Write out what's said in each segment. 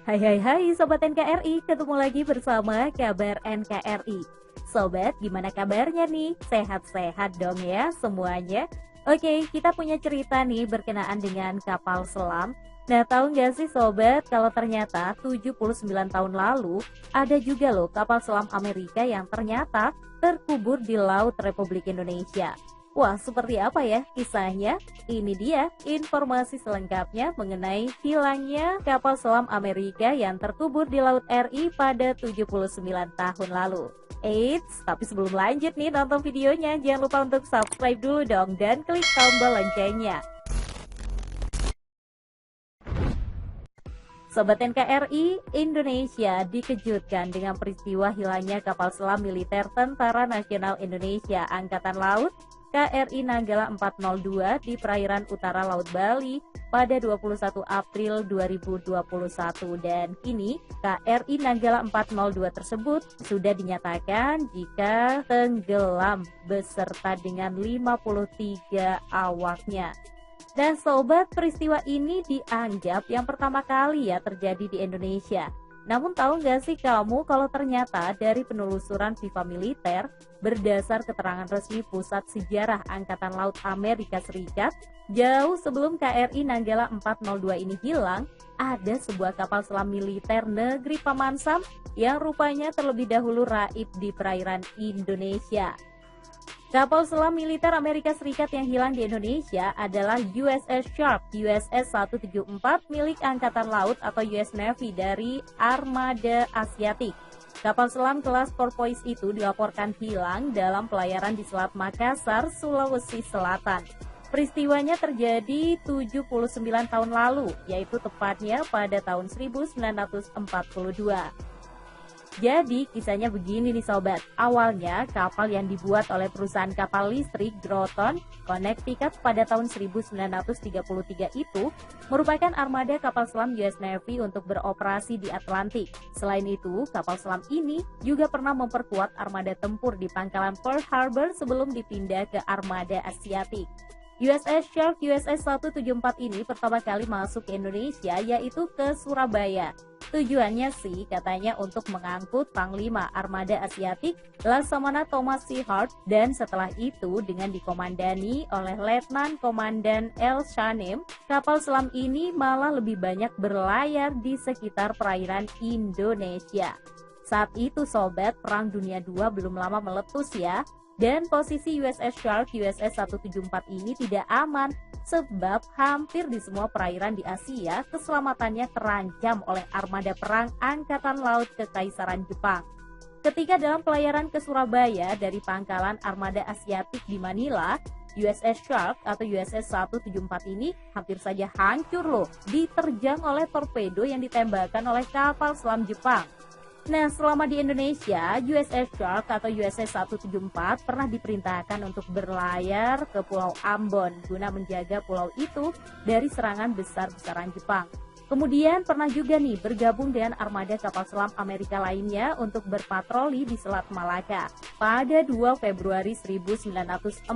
Hai hai hai Sobat NKRI, ketemu lagi bersama Kabar NKRI. Sobat, gimana kabarnya nih? Sehat-sehat dong ya semuanya? Oke, kita punya cerita nih berkenaan dengan kapal selam. Nah, tahu nggak sih Sobat, kalau ternyata 79 tahun lalu, ada juga loh kapal selam Amerika yang ternyata terkubur di Laut Republik Indonesia. Wah, seperti apa ya kisahnya? Ini dia informasi selengkapnya mengenai hilangnya kapal selam Amerika yang terkubur di Laut RI pada 79 tahun lalu. Eits, tapi sebelum lanjut nih nonton videonya, jangan lupa untuk subscribe dulu dong dan klik tombol loncengnya. Sobat NKRI, Indonesia dikejutkan dengan peristiwa hilangnya kapal selam militer Tentara Nasional Indonesia Angkatan Laut KRI Nanggala 402 di perairan utara Laut Bali pada 21 April 2021 dan kini KRI Nanggala 402 tersebut sudah dinyatakan jika tenggelam beserta dengan 53 awaknya. Dan sobat, peristiwa ini dianggap yang pertama kali ya terjadi di Indonesia. Namun tahu nggak sih kamu kalau ternyata dari penelusuran FIFA militer berdasar keterangan resmi Pusat Sejarah Angkatan Laut Amerika Serikat, jauh sebelum KRI Nanggala 402 ini hilang, ada sebuah kapal selam militer negeri Paman Sam yang rupanya terlebih dahulu raib di perairan Indonesia. Kapal selam militer Amerika Serikat yang hilang di Indonesia adalah USS Sharp USS 174 milik Angkatan Laut atau US Navy dari Armada Asiatik. Kapal selam kelas Porpoise itu dilaporkan hilang dalam pelayaran di Selat Makassar, Sulawesi Selatan. Peristiwanya terjadi 79 tahun lalu, yaitu tepatnya pada tahun 1942. Jadi kisahnya begini nih sobat, awalnya kapal yang dibuat oleh perusahaan kapal listrik Groton, Connecticut pada tahun 1933 itu merupakan armada kapal selam US Navy untuk beroperasi di Atlantik. Selain itu, kapal selam ini juga pernah memperkuat armada tempur di pangkalan Pearl Harbor sebelum dipindah ke armada Asiatik. USS Shark USS 174 ini pertama kali masuk ke Indonesia yaitu ke Surabaya. Tujuannya sih katanya untuk mengangkut Panglima Armada Asiatik Laksamana Thomas C. Hart dan setelah itu dengan dikomandani oleh Letnan Komandan L. Shanem, kapal selam ini malah lebih banyak berlayar di sekitar perairan Indonesia. Saat itu sobat, Perang Dunia II belum lama meletus ya. Dan posisi USS Shark USS 174 ini tidak aman sebab hampir di semua perairan di Asia keselamatannya terancam oleh armada perang Angkatan Laut Kekaisaran Jepang. Ketika dalam pelayaran ke Surabaya dari pangkalan armada Asiatik di Manila, USS Shark atau USS 174 ini hampir saja hancur loh, diterjang oleh torpedo yang ditembakkan oleh kapal selam Jepang. Nah, selama di Indonesia, USS Shark atau USS 174 pernah diperintahkan untuk berlayar ke Pulau Ambon guna menjaga pulau itu dari serangan besar-besaran Jepang. Kemudian pernah juga nih bergabung dengan armada kapal selam Amerika lainnya untuk berpatroli di Selat Malaka. Pada 2 Februari 1942,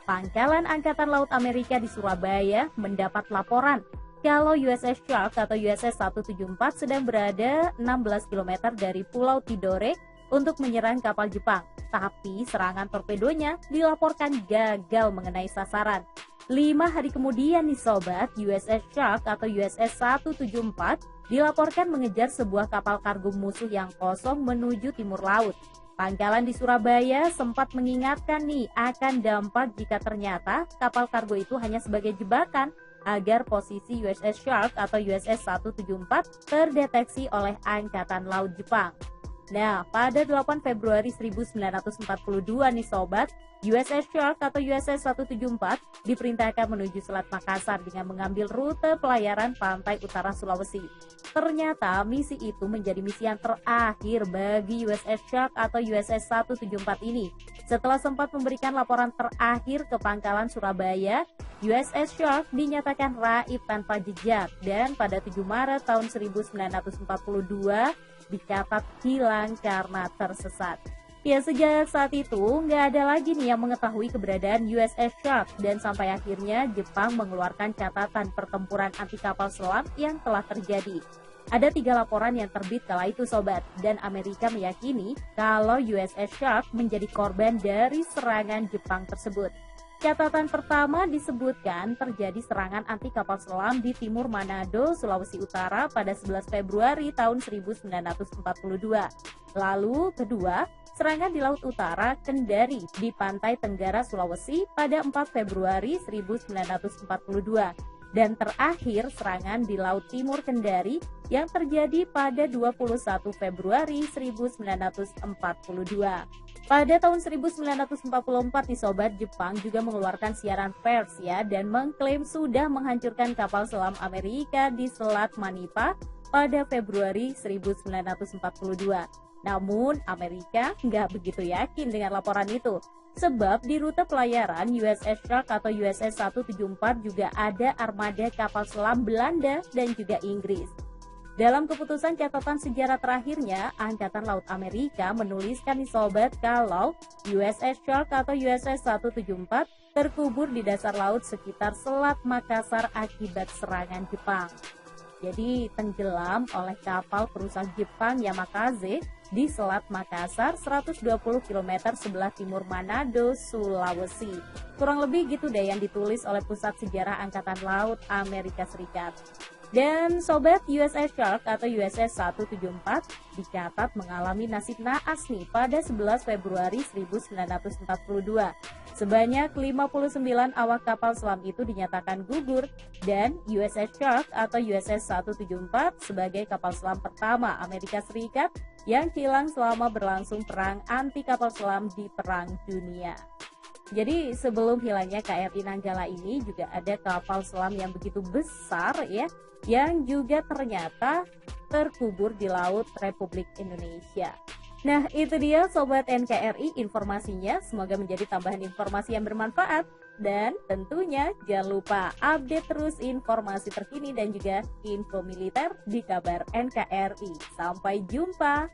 Pangkalan Angkatan Laut Amerika di Surabaya mendapat laporan kalau USS Shark atau USS 174 sedang berada 16 km dari Pulau Tidore untuk menyerang kapal Jepang. Tapi serangan torpedonya dilaporkan gagal mengenai sasaran. 5 hari kemudian nih sobat, USS Shark atau USS 174 dilaporkan mengejar sebuah kapal kargo musuh yang kosong menuju timur laut. Pangkalan di Surabaya sempat mengingatkan nih akan dampak jika ternyata kapal kargo itu hanya sebagai jebakan agar posisi USS Shark atau USS 174 terdeteksi oleh Angkatan Laut Jepang. Nah, pada 8 Februari 1942 nih sobat, USS Shark atau USS 174 diperintahkan menuju Selat Makassar dengan mengambil rute pelayaran pantai utara Sulawesi. Ternyata misi itu menjadi misi yang terakhir bagi USS Shark atau USS 174 ini. Setelah sempat memberikan laporan terakhir ke pangkalan Surabaya, USS Shark dinyatakan raib tanpa jejak dan pada 7 Maret tahun 1942 dicatat hilang karena tersesat. Ya, sejak saat itu nggak ada lagi nih yang mengetahui keberadaan USS Shark dan sampai akhirnya Jepang mengeluarkan catatan pertempuran anti kapal selam yang telah terjadi. Ada 3 laporan yang terbit kala itu sobat, dan Amerika meyakini kalau USS Shark menjadi korban dari serangan Jepang tersebut. Catatan pertama disebutkan terjadi serangan anti kapal selam di timur Manado, Sulawesi Utara pada 11 Februari tahun 1942. Lalu kedua, serangan di Laut Utara Kendari di pantai Tenggara Sulawesi pada 4 Februari 1942. Dan terakhir serangan di Laut Timur Kendari yang terjadi pada 21 Februari 1942. Pada tahun 1944 di sobat, Jepang juga mengeluarkan siaran pers ya dan mengklaim sudah menghancurkan kapal selam Amerika di Selat Manipa pada Februari 1942. Namun Amerika nggak begitu yakin dengan laporan itu. Sebab di rute pelayaran USS Shark atau USS 174 juga ada armada kapal selam Belanda dan juga Inggris. Dalam keputusan catatan sejarah terakhirnya, Angkatan Laut Amerika menuliskan di sobat kalau USS Shark atau USS 174 terkubur di dasar laut sekitar Selat Makassar akibat serangan Jepang. Jadi tenggelam oleh kapal perusahaan Jepang Yamakaze di Selat Makassar 120 km sebelah timur Manado, Sulawesi. Kurang lebih gitu deh yang ditulis oleh Pusat Sejarah Angkatan Laut Amerika Serikat. Dan sobat, USS Shark atau USS 174 dicatat mengalami nasib naas nih pada 11 Februari 1942. Sebanyak 59 awak kapal selam itu dinyatakan gugur dan USS Shark atau USS 174 sebagai kapal selam pertama Amerika Serikat yang hilang selama berlangsung perang anti kapal selam di Perang Dunia. Jadi sebelum hilangnya KRI Nanggala ini juga ada kapal selam yang begitu besar ya, yang juga ternyata terkubur di Laut Republik Indonesia. Nah itu dia Sobat NKRI informasinya, semoga menjadi tambahan informasi yang bermanfaat. Dan tentunya jangan lupa update terus informasi terkini dan juga info militer di kabar NKRI. Sampai jumpa!